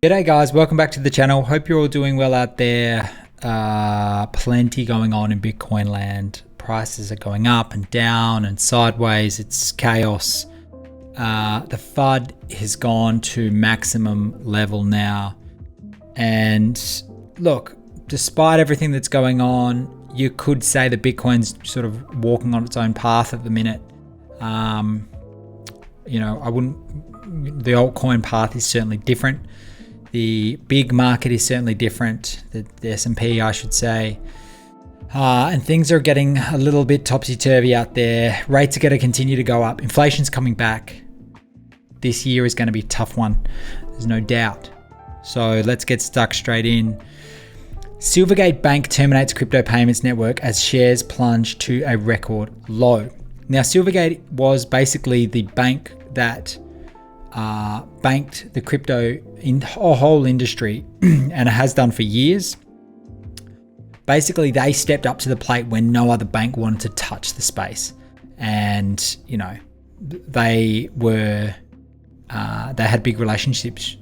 G'day guys, welcome back to the channel. Hope you're all doing well out there. Plenty going on in Bitcoin land. Prices are going up and down and sideways. It's chaos. The FUD has gone to maximum level now. And look, despite everything that's going on, you could say that Bitcoin's sort of walking on its own path at the minute. The altcoin path is certainly different. The big market is certainly different, the S&P, I should say. And things are getting a little bit topsy-turvy out there. Rates are going to continue to go up. Inflation's coming back. This year is going to be a tough one. There's no doubt. So let's get stuck straight in. Silvergate Bank terminates crypto payments network as shares plunge to a record low. Now, Silvergate was basically the bank that banked the crypto whole industry and it has done for years. Basically, they stepped up to the plate when no other bank wanted to touch the space, and they had big relationships,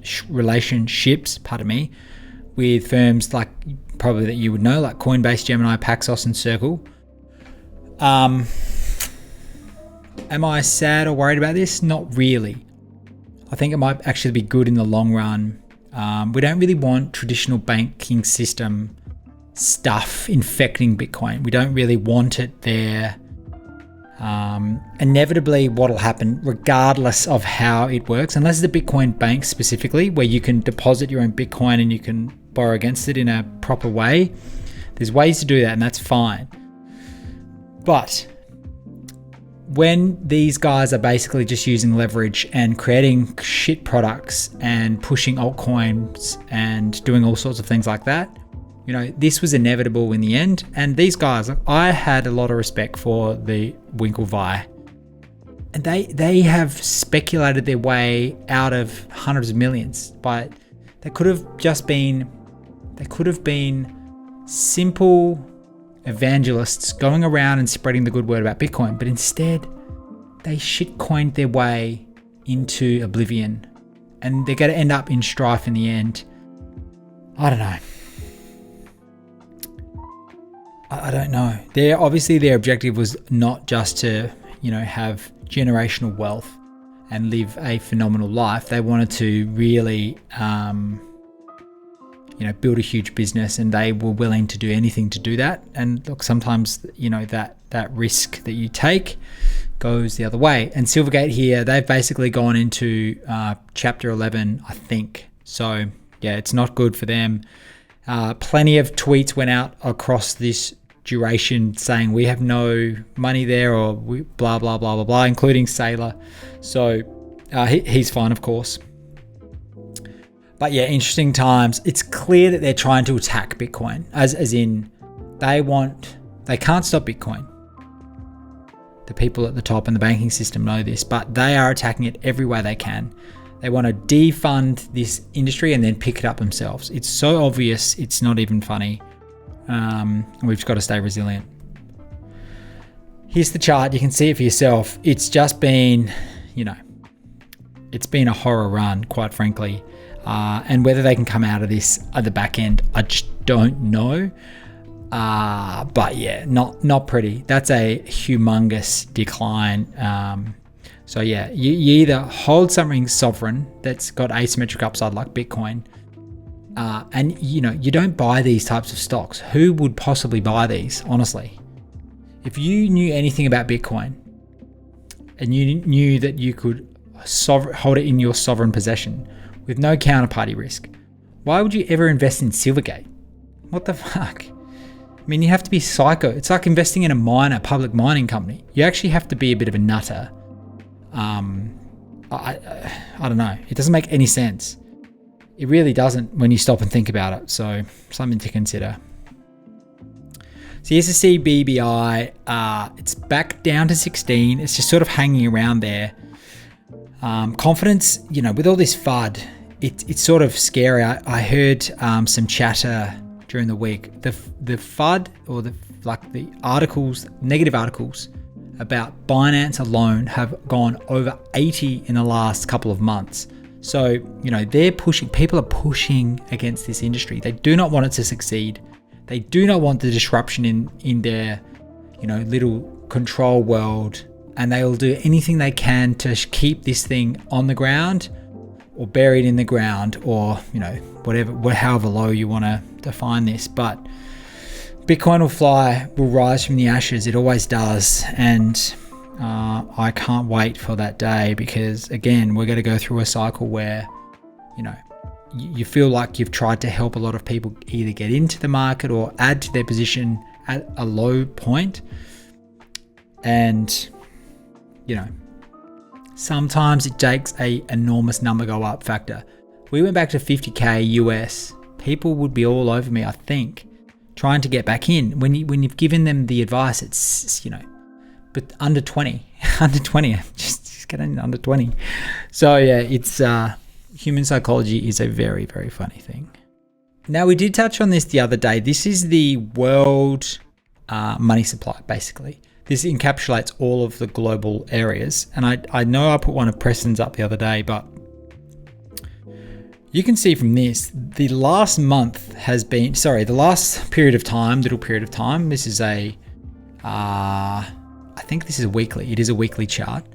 with firms like probably that you would know, like Coinbase, Gemini, Paxos, and Circle. Am I sad or worried about this? Not really. I think it might actually be good in the long run. We don't really want traditional banking system stuff infecting Bitcoin. We don't really want it there. Inevitably, what will happen, regardless of how it works, unless it's a Bitcoin bank specifically, where you can deposit your own Bitcoin and you can borrow against it in a proper way, there's ways to do that, and that's fine. But when these guys are basically just using leverage and creating shit products and pushing altcoins and doing all sorts of things like that, this was inevitable in the end. And these guys, I had a lot of respect for the Winklevi. And they have speculated their way out of hundreds of millions. But they could have been simple evangelists going around and spreading the good word about Bitcoin, but instead they shitcoined their way into oblivion, and they're going to end up in strife in the end. I don't know. Their objective was not just to have generational wealth and live a phenomenal life. They wanted to really build a huge business, and they were willing to do anything to do that. And look, sometimes, that risk that you take goes the other way. And Silvergate here, they've basically gone into chapter 11, I think. So yeah, it's not good for them. Plenty of tweets went out across this duration saying we have no money there, or we blah, blah, blah, blah, blah, including Sailor. So he's fine, of course. But yeah, interesting times. It's clear that they're trying to attack Bitcoin, as in they can't stop Bitcoin. The people at the top and the banking system know this, but they are attacking it every way they can. They want to defund this industry and then pick it up themselves. It's so obvious, it's not even funny. We've just got to stay resilient. Here's the chart. You can see it for yourself. It's just been, it's been a horror run, quite frankly. And whether they can come out of this at the back end, I just don't know. But yeah, not pretty. That's a humongous decline. So yeah, you either hold something sovereign that's got asymmetric upside like Bitcoin, and you don't buy these types of stocks. Who would possibly buy these, honestly? If you knew anything about Bitcoin and you knew that you could hold it in your sovereign possession with no counterparty risk, why would you ever invest in Silvergate? What the fuck? I mean, you have to be psycho. It's like investing in a public mining company. You actually have to be a bit of a nutter. I don't know. It doesn't make any sense. It really doesn't when you stop and think about it. So something to consider. So here's the CBBI. It's back down to 16. It's just sort of hanging around there. Confidence, with all this FUD, it's sort of scary. I heard some chatter during the week. The FUD, or the articles, negative articles about Binance alone have gone over 80 in the last couple of months. So, you know, people are pushing against this industry. They do not want it to succeed. They do not want the disruption in their, you know, little control world. And they will do anything they can to keep this thing on the ground or buried in the ground, or, you know, however low you want to define this. But Bitcoin will rise from the ashes. It always does. And I can't wait for that day, because again, we're going to go through a cycle where, you know, you feel like you've tried to help a lot of people either get into the market or add to their position at a low point. And, you know, sometimes it takes a enormous number go up factor. We went back to 50K US. People would be all over me, I think, trying to get back in. When you've given them the advice, it's, you know, but under 20, just get in under 20. So yeah, it's human psychology is a very, very funny thing. Now, we did touch on this the other day. This is the world money supply, basically. This encapsulates all of the global areas. And I know I put one of Preston's up the other day, but you can see from this, the last period of time, this is I think this is weekly. It is a weekly chart.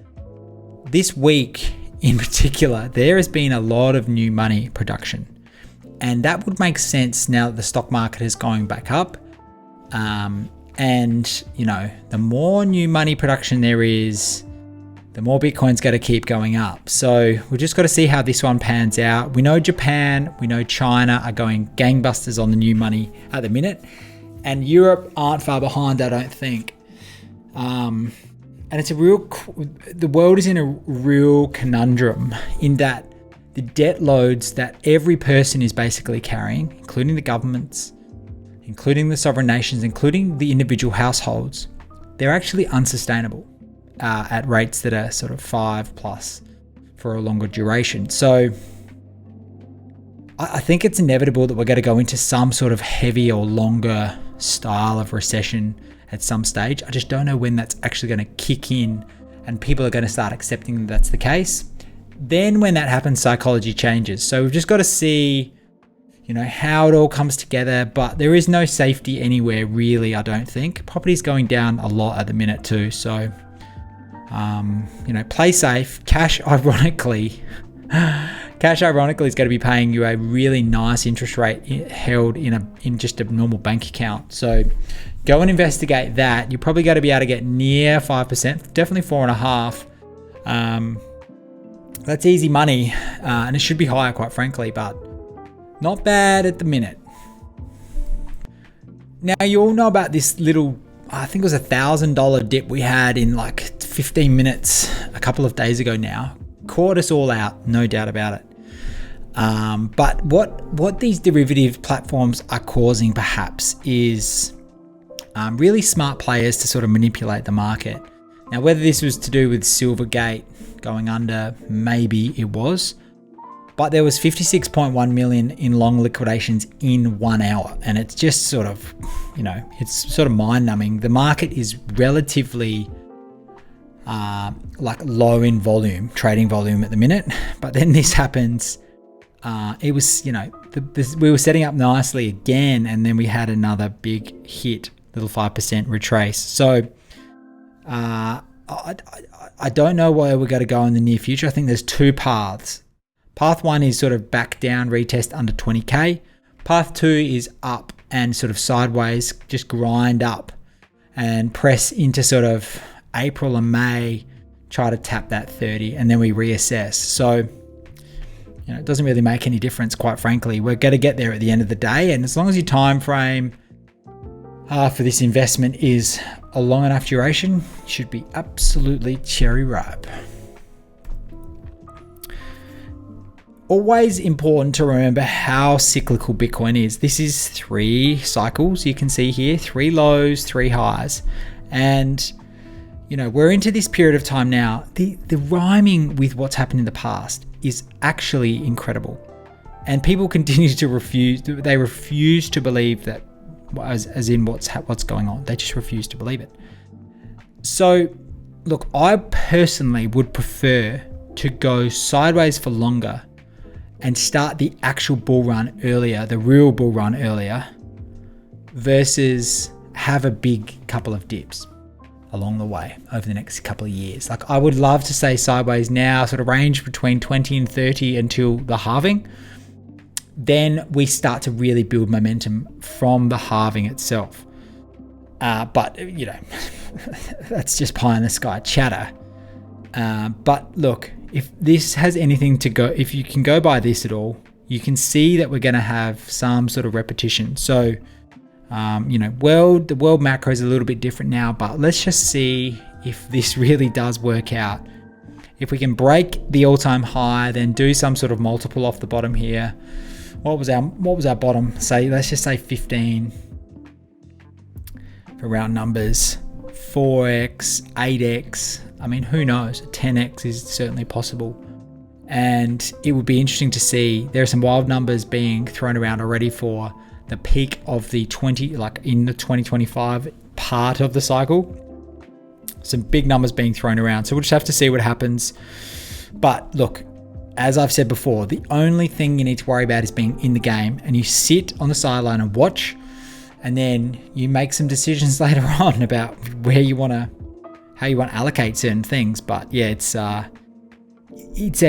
This week in particular, there has been a lot of new money production. And that would make sense now that the stock market is going back up. And, you know, the more new money production there is, the more Bitcoin's got to keep going up. So we've just got to see how this one pans out. We know Japan, we know China are going gangbusters on the new money at the minute. And Europe aren't far behind, I don't think. And it's the world is in a real conundrum in that the debt loads that every person is basically carrying, including the governments, including the sovereign nations, including the individual households, they're actually unsustainable at rates that are sort of 5+ for a longer duration. So I think it's inevitable that we're going to go into some sort of heavy or longer style of recession at some stage. I just don't know when that's actually going to kick in and people are going to start accepting that that's the case. Then when that happens, psychology changes. So we've just got to see, you know, how it all comes together, but there is no safety anywhere really, I don't think. Property's going down a lot at the minute too. So, you know, play safe. Cash, ironically, is going to be paying you a really nice interest rate held in just a normal bank account. So go and investigate that. You're probably going to be able to get near 5%, definitely 4.5%. That's easy money, and it should be higher, quite frankly, but not bad at the minute. Now, you all know about this little, I think it was $1,000 dip we had in like 15 minutes a couple of days ago now. Caught us all out, no doubt about it. But what these derivative platforms are causing perhaps is really smart players to sort of manipulate the market. Now, whether this was to do with Silvergate going under, maybe it was, but there was 56.1 million in long liquidations in 1 hour. And it's just sort of, you know, it's sort of mind numbing. The market is relatively like low in volume, trading volume at the minute. But then this happens. It was, you know, we were setting up nicely again, and then we had another big hit, little 5% retrace. So I don't know where we're going to go in the near future. I think there's two paths. Path one is sort of back down, retest under 20K. Path two is up and sort of sideways, just grind up and press into sort of April and May, try to tap that 30, and then we reassess. So, you know, it doesn't really make any difference, quite frankly. We're going to get there at the end of the day. And as long as your time frame for this investment is a long enough duration, it should be absolutely cherry ripe. Always important to remember how cyclical Bitcoin is. This is 3 cycles. You can see here, 3 lows, 3 highs. And, you know, we're into this period of time now. The rhyming with what's happened in the past is actually incredible. And people continue to refuse to believe that, as in what's going on. They just refuse to believe it. So, look, I personally would prefer to go sideways for longer and start the actual bull run earlier, the real bull run earlier, versus have a big couple of dips along the way over the next couple of years. Like, I would love to say sideways now, sort of range between 20 and 30 until the halving. Then we start to really build momentum from the halving itself. But, that's just pie in the sky chatter. But look, if this has anything to go, if you can go by this at all, you can see that we're going to have some sort of repetition. So, the world macro is a little bit different now, but let's just see if this really does work out. If we can break the all-time high, then do some sort of multiple off the bottom here. What was our bottom? Let's just say 15 for round numbers. 4x, 8x. I mean, who knows? 10x is certainly possible. And it would be interesting to see. There are some wild numbers being thrown around already for the peak of the 2025 part of the cycle. Some big numbers being thrown around. So we'll just have to see what happens. But look, as I've said before, the only thing you need to worry about is being in the game, and you sit on the sideline and watch, and then you make some decisions later on about how you want to allocate certain things. But yeah, it's a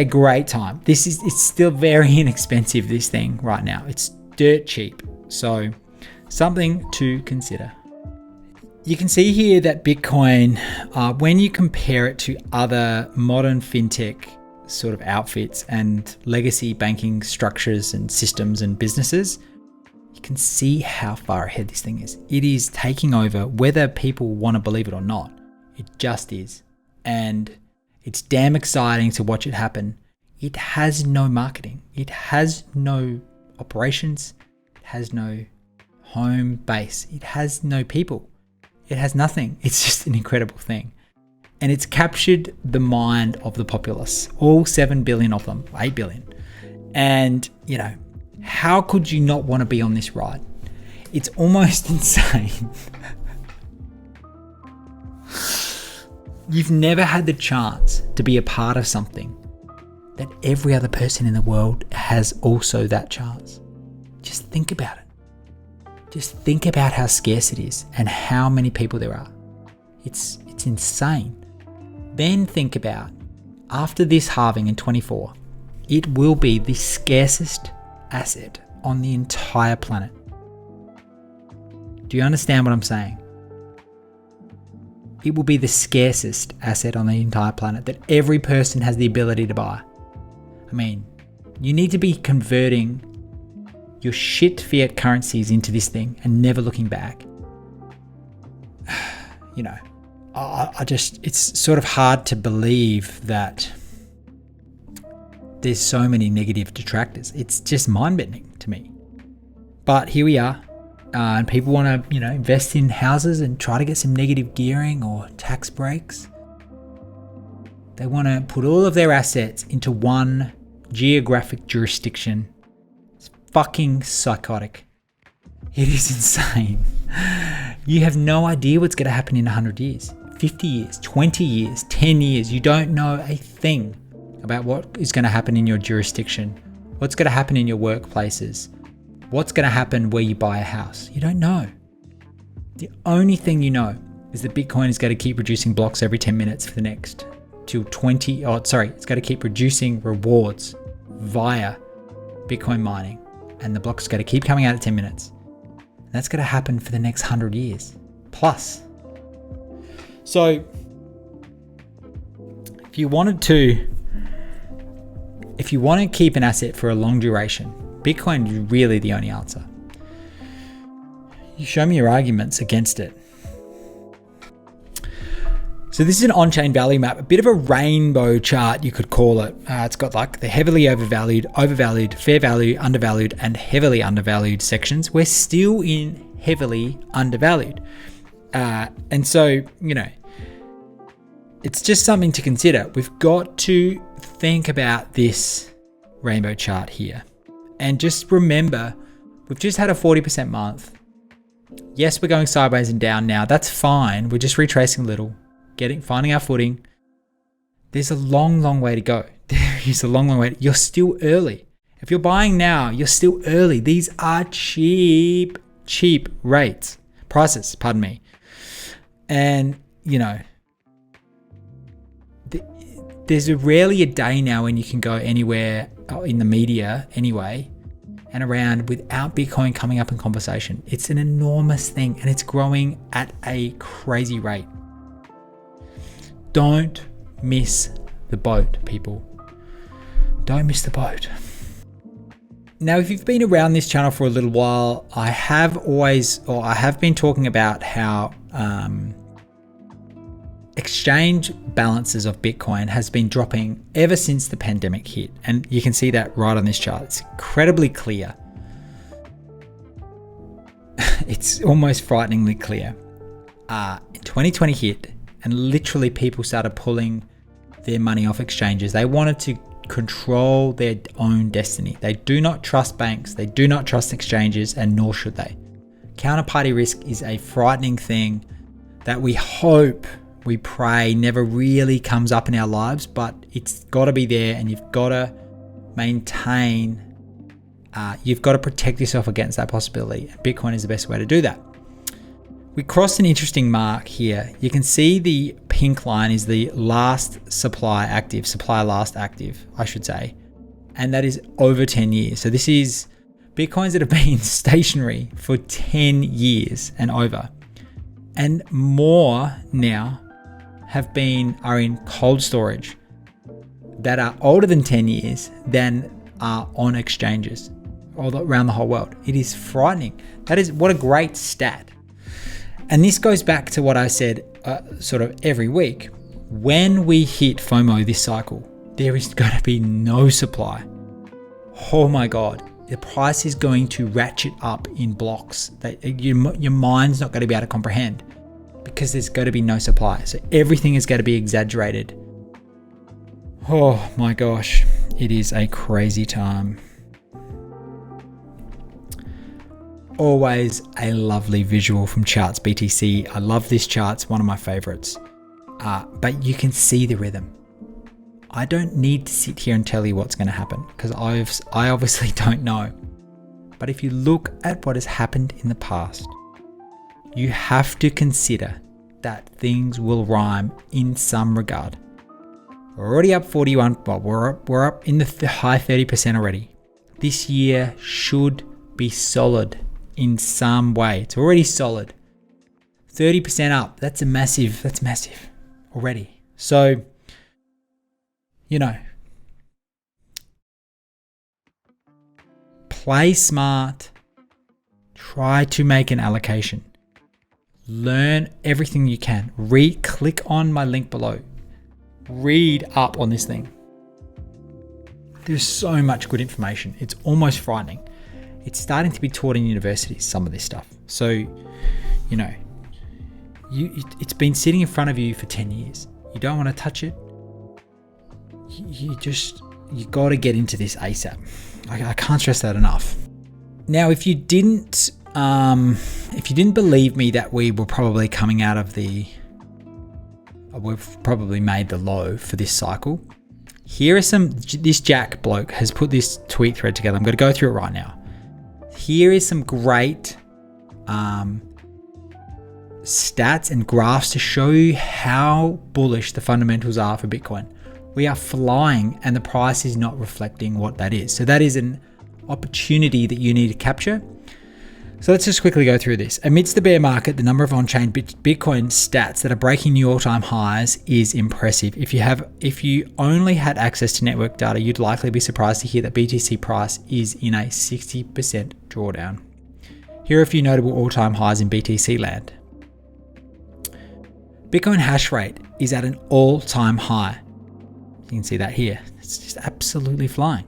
great time. It's still very inexpensive, this thing right now. It's dirt cheap. So something to consider. You can see here that Bitcoin, when you compare it to other modern fintech sort of outfits and legacy banking structures and systems and businesses, you can see how far ahead this thing is. It is taking over, whether people want to believe it or not. It just is. And it's damn exciting to watch it happen. It has no marketing. It has no operations. It has no home base. It has no people. It has nothing. It's just an incredible thing. And it's captured the mind of the populace, all 7 billion of them, 8 billion. And, how could you not want to be on this ride? It's almost insane. You've never had the chance to be a part of something that every other person in the world has also that chance. Just think about it. Just think about how scarce it is and how many people there are. It's insane. Then think about, after this halving in 24, it will be the scarcest asset on the entire planet. Do you understand what I'm saying? It will be the scarcest asset on the entire planet that every person has the ability to buy. I mean, you need to be converting your shit fiat currencies into this thing and never looking back. It's sort of hard to believe that there's so many negative detractors. It's just mind-bending to me. But here we are. And people want to, invest in houses and try to get some negative gearing or tax breaks. They want to put all of their assets into one geographic jurisdiction. It's fucking psychotic. It is insane. You have no idea what's going to happen in 100 years, 50 years, 20 years, 10 years. You don't know a thing about what is going to happen in your jurisdiction, what's going to happen in your workplaces, what's going to happen where you buy a house. You don't know. The only thing you know is that Bitcoin is going to keep producing blocks every 10 minutes for the next till it's going to keep producing rewards via Bitcoin mining, and the block's going to keep coming out at 10 minutes. And that's going to happen for the next 100 years plus. So if you want to keep an asset for a long duration, Bitcoin is really the only answer. You show me your arguments against it. So this is an on-chain value map, a bit of a rainbow chart, you could call it. It's got like the heavily overvalued, fair value, undervalued, and heavily undervalued sections. We're still in heavily undervalued. And so, it's just something to consider. We've got to think about this rainbow chart here. And just remember, we've just had a 40% month. Yes, we're going sideways and down now. That's fine. We're just retracing a little, finding our footing. There's a long, long way to go. There is a long, long way. You're still early. If you're buying now, you're still early. These are cheap prices, pardon me. And, there's rarely a day now when you can go anywhere in the media anyway and around without Bitcoin coming up in conversation. It's an enormous thing and it's growing at a crazy rate. Don't miss the boat, people. Don't miss the boat. Now, if you've been around this channel for a little while, I have been talking about how exchange balances of Bitcoin has been dropping ever since the pandemic hit. And you can see that right on this chart. It's incredibly clear. It's almost frighteningly clear. 2020 hit and literally people started pulling their money off exchanges. They wanted to control their own destiny. They do not trust banks. They do not trust exchanges, and nor should they. Counterparty risk is a frightening thing that we hope, we pray never really comes up in our lives, but it's got to be there, and you've got to maintain, you've got to protect yourself against that possibility. Bitcoin is the best way to do that. We crossed an interesting mark here. You can see the pink line is the last supply last active, I should say. And that is over 10 years. So this is Bitcoins that have been stationary for 10 years and over. And more now are in cold storage that are older than 10 years than are on exchanges all around the whole world. It is frightening. What a great stat. And this goes back to what I said sort of every week. When we hit FOMO this cycle, there is going to be no supply. Oh my God, the price is going to ratchet up in blocks that your mind's not going to be able to comprehend because there's going to be no supply. So everything is going to be exaggerated. Oh my gosh, it is a crazy time. Always a lovely visual from Charts BTC. I love this chart. It's one of my favorites. But you can see the rhythm. I don't need to sit here and tell you what's going to happen because I obviously don't know. But if you look at what has happened in the past, you have to consider that things will rhyme in some regard. We're already up 41. Well, we're up in the high 30% already. This year should be solid in some way. It's already solid. 30% up. That's massive already. So, play smart. Try to make an allocation. Learn everything you can. Click on my link below. Read up on this thing. There's so much good information. It's almost frightening. It's starting to be taught in universities, some of this stuff. So, it's been sitting in front of you for 10 years. You don't want to touch it. You got to get into this ASAP. I can't stress that enough. Now, if you didn't believe me that we were probably coming out of we've probably made the low for this cycle. This Jack bloke has put this tweet thread together. I'm going to go through it right now. Here is some great stats and graphs to show you how bullish the fundamentals are for Bitcoin. We are flying and the price is not reflecting what that is. So that is an opportunity that you need to capture. So let's just quickly go through this. Amidst the bear market, the number of on-chain Bitcoin stats that are breaking new all-time highs is impressive. If you only had access to network data, you'd likely be surprised to hear that BTC price is in a 60% drawdown. Here are a few notable all-time highs in BTC land. Bitcoin hash rate is at an all-time high. You can see that here. It's just absolutely flying.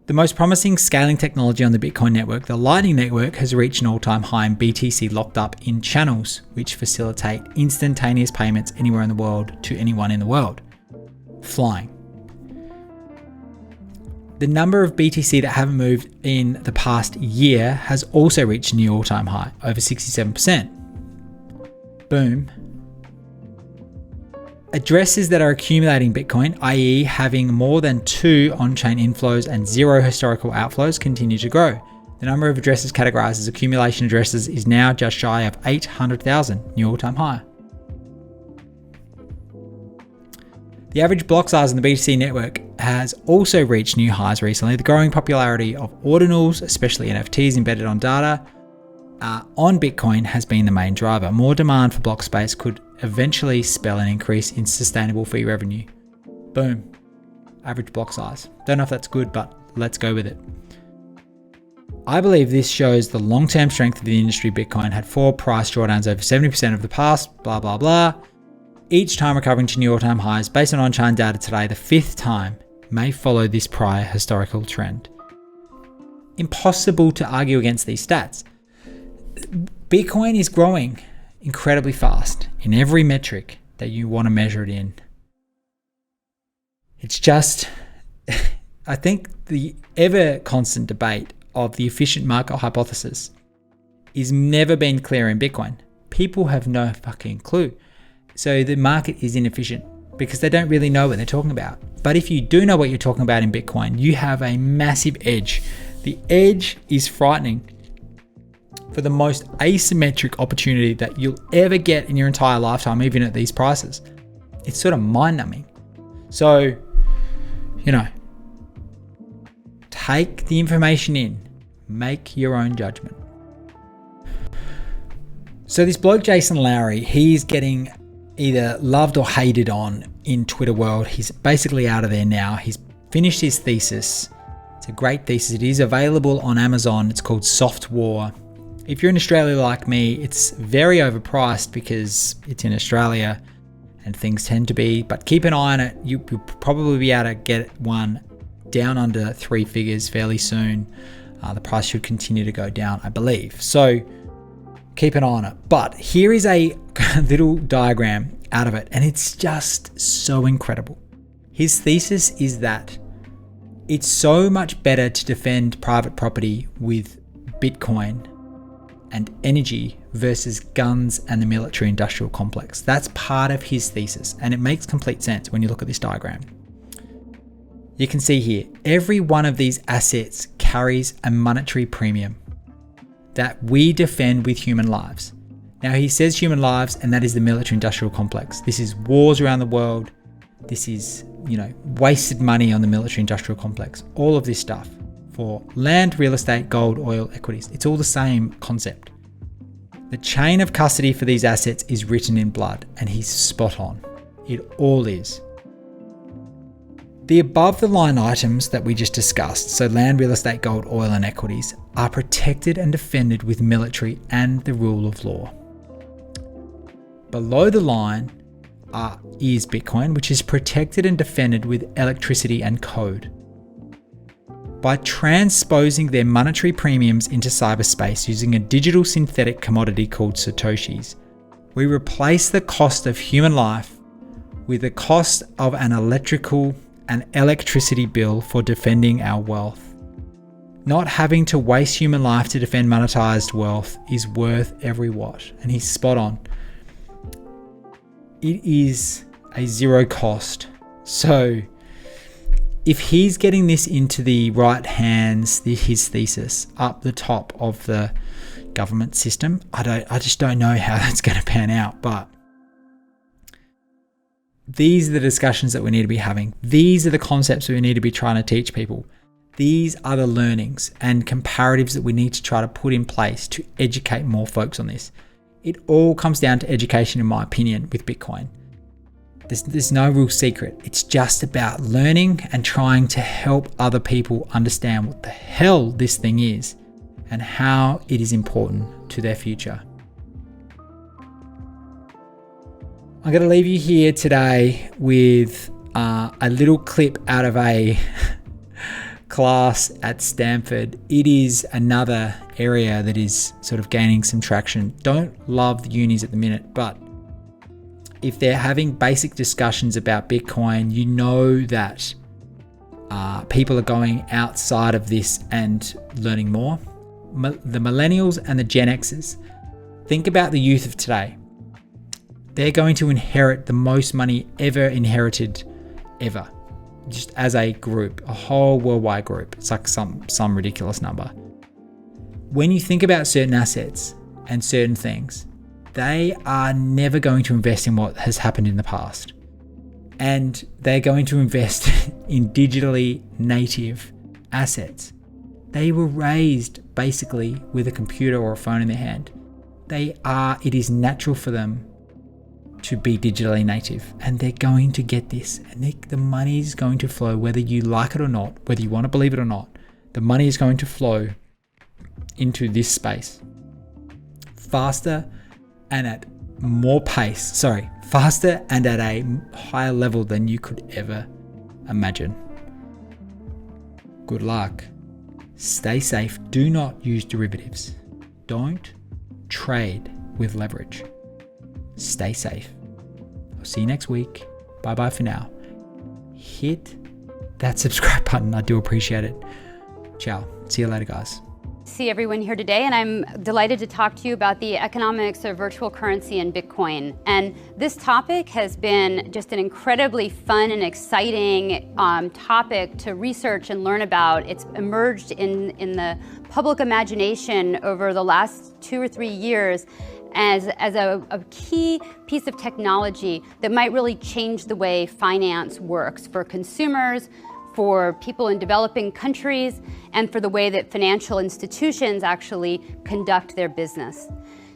The most promising scaling technology on the Bitcoin network, the Lightning Network, has reached an all-time high in BTC locked up in channels, which facilitate instantaneous payments anywhere in the world to anyone in the world. Flying. The number of BTC that haven't moved in the past year has also reached a new all-time high, over 67%. Boom. Addresses that are accumulating Bitcoin, i.e. having more than 2 on-chain inflows and 0 historical outflows, continue to grow. The number of addresses categorized as accumulation addresses is now just shy of 800,000, new all-time high. The average block size in the BTC network has also reached new highs recently. The growing popularity of ordinals, especially NFTs embedded on data, on Bitcoin has been the main driver. More demand for block space could eventually spell an increase in sustainable fee revenue. Boom. Average block size. Don't know if that's good, but let's go with it. I believe this shows the long-term strength of the industry. Bitcoin had 4 price drawdowns over 70% of the past, blah, blah, blah. Each time recovering to new all-time highs. Based on on-chain data today, the 5th time may follow this prior historical trend. Impossible to argue against these stats. Bitcoin is growing incredibly fast in every metric that you want to measure it in. It's just, I think the ever constant debate of the efficient market hypothesis is never been clearer in Bitcoin. People have no fucking clue. So the market is inefficient because they don't really know what they're talking about. But if you do know what you're talking about in Bitcoin, you have a massive edge. The edge is frightening. For the most asymmetric opportunity that you'll ever get in your entire lifetime, even at these prices. It's sort of mind-numbing. So, take the information in, make your own judgment. So this bloke, Jason Lowry, he's getting either loved or hated on in Twitter world. He's basically out of there now. He's finished his thesis. It's a great thesis. It is available on Amazon. It's called Soft War. If you're in Australia like me, it's very overpriced because it's in Australia and things tend to be, but keep an eye on it. You'll probably be able to get one down under 3 figures fairly soon. The price should continue to go down, I believe. So keep an eye on it. But here is a little diagram out of it, and it's just so incredible. His thesis is that it's so much better to defend private property with Bitcoin and energy versus guns and the military industrial complex. That's part of his thesis, and it makes complete sense when you look at this diagram. You can see here, every one of these assets carries a monetary premium that we defend with human lives. Now he says human lives, and that is the military industrial complex. This is wars around the world. This is, wasted money on the military industrial complex. All of this stuff. For land, real estate, gold, oil, equities. It's all the same concept. The chain of custody for these assets is written in blood, and he's spot on. It all is. The above the line items that we just discussed, so land, real estate, gold, oil, and equities, are protected and defended with military and the rule of law. Below the line is Bitcoin, which is protected and defended with electricity and code. By transposing their monetary premiums into cyberspace using a digital synthetic commodity called Satoshis, we replace the cost of human life with the cost of an electricity bill for defending our wealth. Not having to waste human life to defend monetized wealth is worth every watt. And he's spot on. It is a zero cost. So if he's getting this into the right hands, his thesis, up the top of the government system, I just don't know how that's going to pan out. But these are the discussions that we need to be having. These are the concepts we need to be trying to teach people. These are the learnings and comparatives that we need to try to put in place to educate more folks on this. It all comes down to education, in my opinion, with Bitcoin. There's no real secret. It's just about learning and trying to help other people understand what the hell this thing is and how it is important to their future. I'm going to leave you here today with a little clip out of a class at Stanford. It is another area that is sort of gaining some traction. Don't love the unis at the minute, but if they're having basic discussions about Bitcoin, you know that people are going outside of this and learning more. The millennials and the Gen Xers. Think about the youth of today. They're going to inherit the most money ever inherited, ever. Just as a group, a whole worldwide group. It's like some ridiculous number. When you think about certain assets and certain things, they are never going to invest in what has happened in the past. And they're going to invest in digitally native assets. They were raised basically with a computer or a phone in their hand. It is natural for them to be digitally native, and they're going to get this, and the money is going to flow whether you like it or not, whether you want to believe it or not. The money is going to flow into this space faster and at a higher level than you could ever imagine. Good luck. Stay safe. Do not use derivatives. Don't trade with leverage. Stay safe. I'll see you next week. Bye-bye for now. Hit that subscribe button. I do appreciate it. Ciao. See you later, guys. See everyone here today, and I'm delighted to talk to you about the economics of virtual currency and Bitcoin. And this topic has been just an incredibly fun and exciting topic to research and learn about. It's emerged in the public imagination over the last 2 or 3 years as a key piece of technology that might really change the way finance works for consumers, for people in developing countries, and for the way that financial institutions actually conduct their business.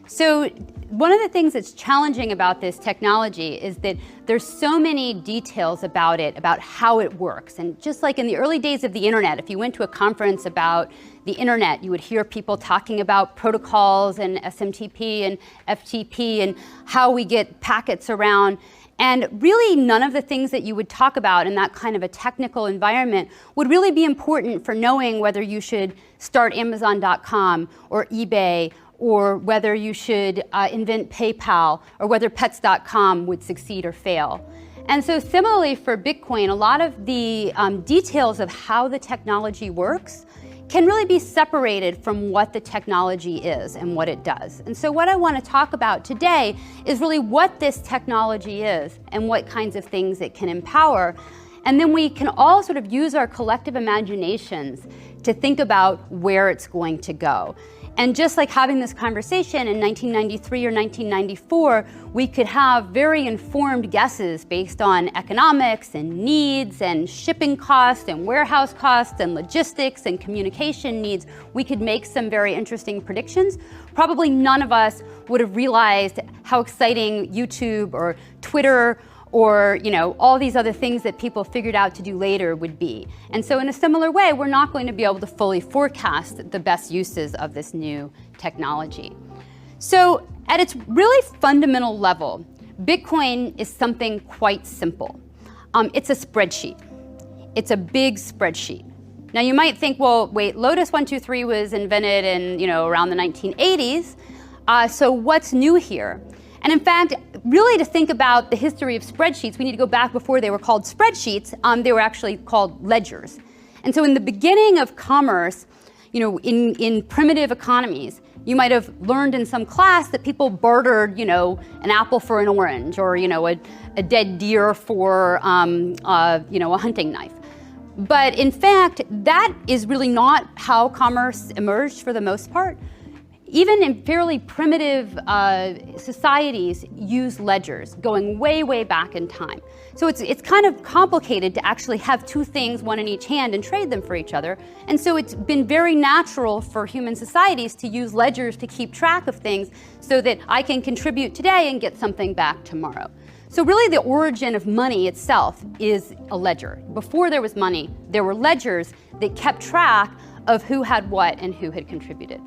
So one of the things that's challenging about this technology is that there's so many details about it, about how it works. And just like in the early days of the internet, if you went to a conference about the internet, you would hear people talking about protocols and SMTP and FTP and how we get packets around. And really none of the things that you would talk about in that kind of a technical environment would really be important for knowing whether you should start Amazon.com or eBay, or whether you should invent PayPal, or whether Pets.com would succeed or fail. And so similarly for Bitcoin, a lot of the details of how the technology works can really be separated from what the technology is and what it does. And so what I want to talk about today is really what this technology is and what kinds of things it can empower. And then we can all sort of use our collective imaginations to think about where it's going to go. And just like having this conversation in 1993 or 1994, we could have very informed guesses based on economics and needs and shipping costs and warehouse costs and logistics and communication needs. We could make some very interesting predictions. Probably none of us would have realized how exciting YouTube or Twitter or all these other things that people figured out to do later would be. And so in a similar way, we're not going to be able to fully forecast the best uses of this new technology. So at its really fundamental level, Bitcoin is something quite simple. It's a spreadsheet. It's a big spreadsheet. Now you might think, well, wait, Lotus 123 was invented in around the 1980s. So what's new here? And in fact, really to think about the history of spreadsheets, we need to go back before they were called spreadsheets. They were actually called ledgers. And so in the beginning of commerce, in primitive economies, you might have learned in some class that people bartered, an apple for an orange, or a dead deer for a hunting knife. But in fact, that is really not how commerce emerged for the most part. Even in fairly primitive societies use ledgers going way, way back in time. So it's kind of complicated to actually have two things, one in each hand, and trade them for each other. And so it's been very natural for human societies to use ledgers to keep track of things so that I can contribute today and get something back tomorrow. So really the origin of money itself is a ledger. Before there was money, there were ledgers that kept track of who had what and who had contributed.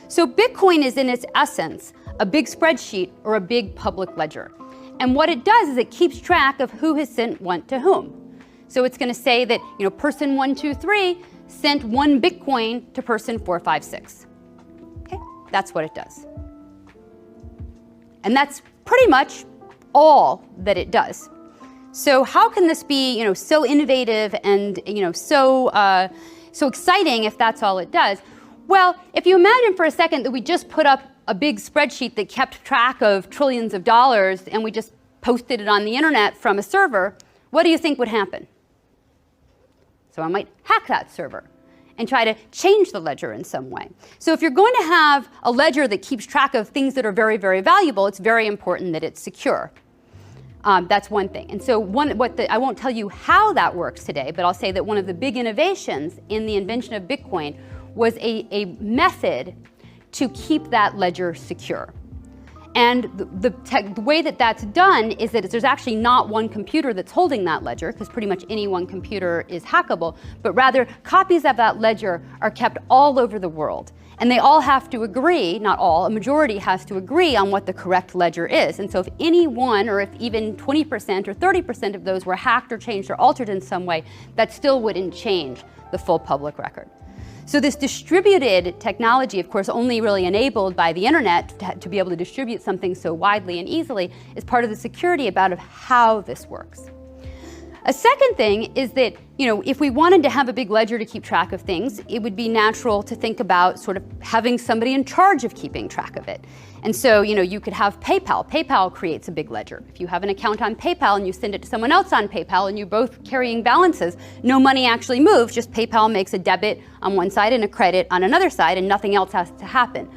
So Bitcoin is in its essence a big spreadsheet or a big public ledger. And what it does is it keeps track of who has sent what to whom. So it's going to say that person 123 sent 1 Bitcoin to person 456. Okay, that's what it does. And that's pretty much all that it does. So how can this be so innovative and so exciting if that's all it does? Well, if you imagine for a second that we just put up a big spreadsheet that kept track of trillions of dollars and we just posted it on the internet from a server, what do you think would happen? Someone might hack that server and try to change the ledger in some way. So if you're going to have a ledger that keeps track of things that are very, very valuable, it's very important that it's secure. That's one thing. And so I won't tell you how that works today, but I'll say that one of the big innovations in the invention of Bitcoin was a method to keep that ledger secure. And the way that that's done is that there's actually not one computer that's holding that ledger, because pretty much any one computer is hackable, but rather copies of that ledger are kept all over the world. And they all have to agree, not all, a majority has to agree on what the correct ledger is. And so if any one, or if even 20% or 30% of those were hacked or changed or altered in some way, that still wouldn't change the full public record. So this distributed technology, of course, only really enabled by the internet to be able to distribute something so widely and easily, is part of the security about how this works. A second thing is that, if we wanted to have a big ledger to keep track of things, it would be natural to think about sort of having somebody in charge of keeping track of it. And so, you could have PayPal. PayPal creates a big ledger. If you have an account on PayPal and you send it to someone else on PayPal and you're both carrying balances, no money actually moves, just PayPal makes a debit on one side and a credit on another side, and nothing else has to happen.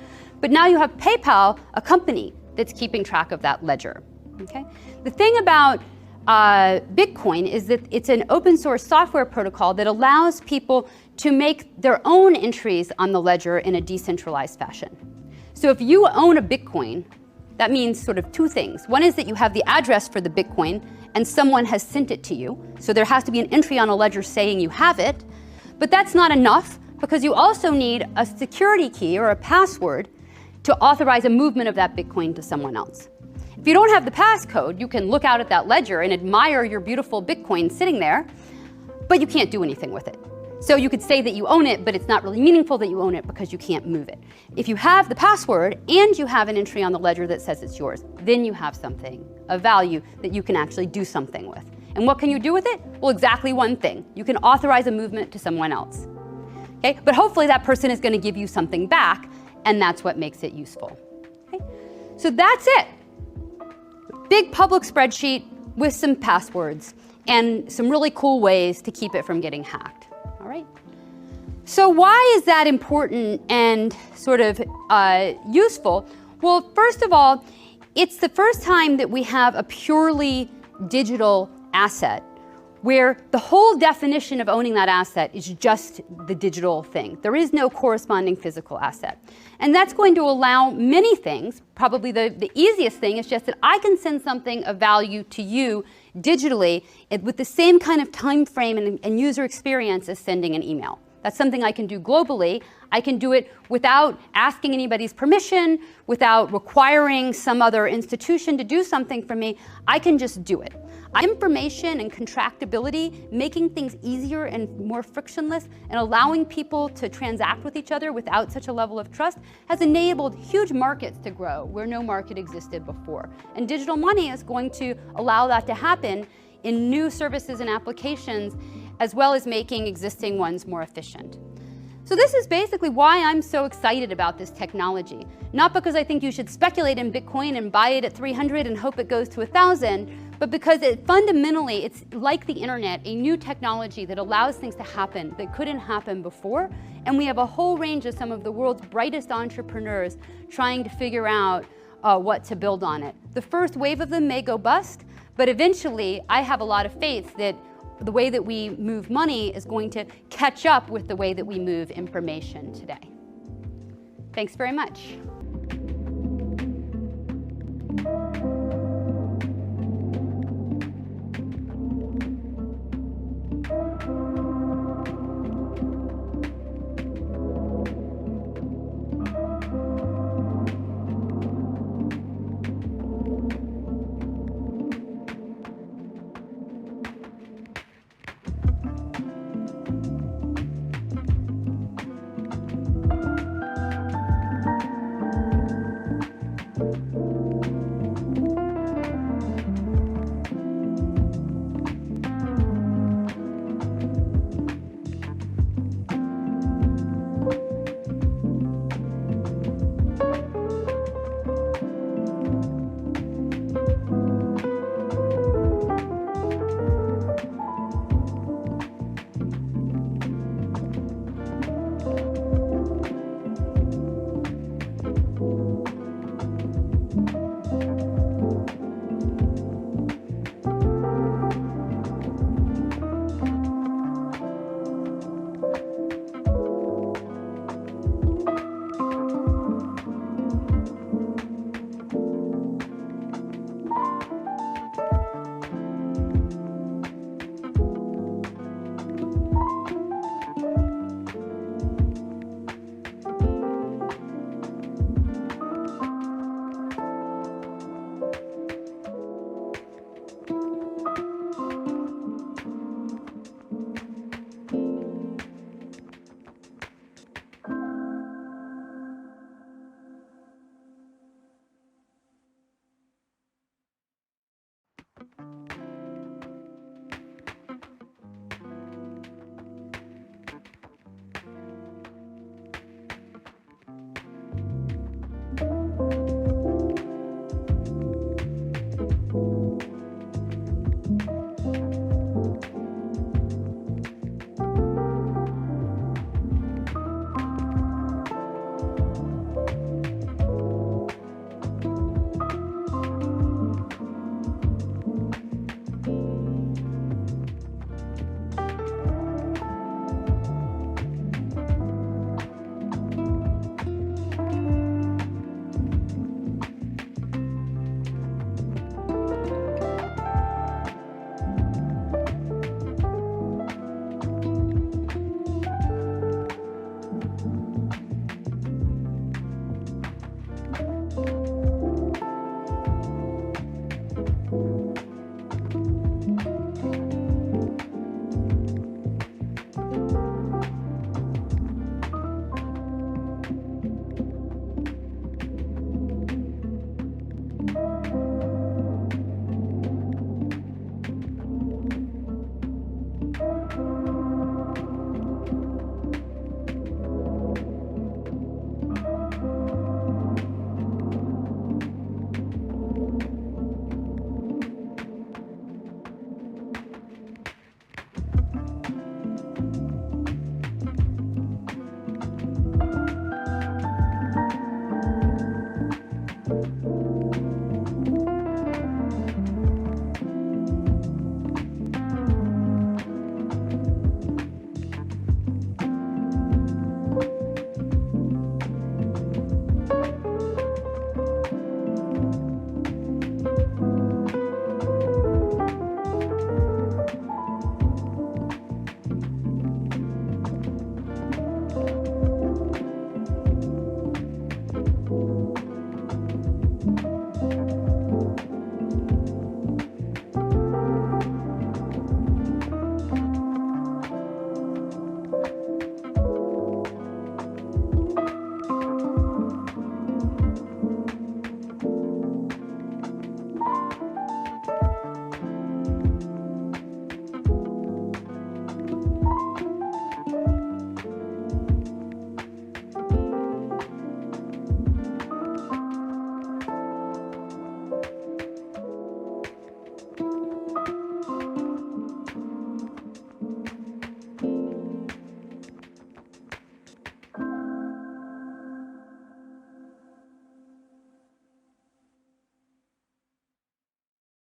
But now you have PayPal, a company that's keeping track of that ledger. Okay? The thing about Bitcoin is that it's an open source software protocol that allows people to make their own entries on the ledger in a decentralized fashion. So if you own a Bitcoin, that means sort of two things. One is that you have the address for the Bitcoin and someone has sent it to you. So there has to be an entry on a ledger saying you have it. But that's not enough, because you also need a security key or a password to authorize a movement of that Bitcoin to someone else. If you don't have the passcode, you can look out at that ledger and admire your beautiful Bitcoin sitting there, but you can't do anything with it. So you could say that you own it, but it's not really meaningful that you own it because you can't move it. If you have the password and you have an entry on the ledger that says it's yours, then you have something of value that you can actually do something with. And what can you do with it? Well, exactly one thing. You can authorize a movement to someone else. Okay? But hopefully that person is going to give you something back, and that's what makes it useful. Okay? So that's it. Big public spreadsheet with some passwords and some really cool ways to keep it from getting hacked. All right. So why is that important and sort of useful? Well, first of all, it's the first time that we have a purely digital asset where the whole definition of owning that asset is just the digital thing. There is no corresponding physical asset. And that's going to allow many things. Probably the easiest thing is just that I can send something of value to you digitally with the same kind of time frame and user experience as sending an email. That's something I can do globally. I can do it without asking anybody's permission, without requiring some other institution to do something for me. I can just do it. Information and contractability, making things easier and more frictionless, and allowing people to transact with each other without such a level of trust has enabled huge markets to grow where no market existed before. And digital money is going to allow that to happen in new services and applications, as well as making existing ones more efficient. So this is basically why I'm so excited about this technology. Not because I think you should speculate in Bitcoin and buy it at 300 and hope it goes to 1,000, but because fundamentally it's like the internet, a new technology that allows things to happen that couldn't happen before. And we have a whole range of some of the world's brightest entrepreneurs trying to figure out what to build on it. The first wave of them may go bust, but eventually I have a lot of faith that the way that we move money is going to catch up with the way that we move information today. Thanks very much.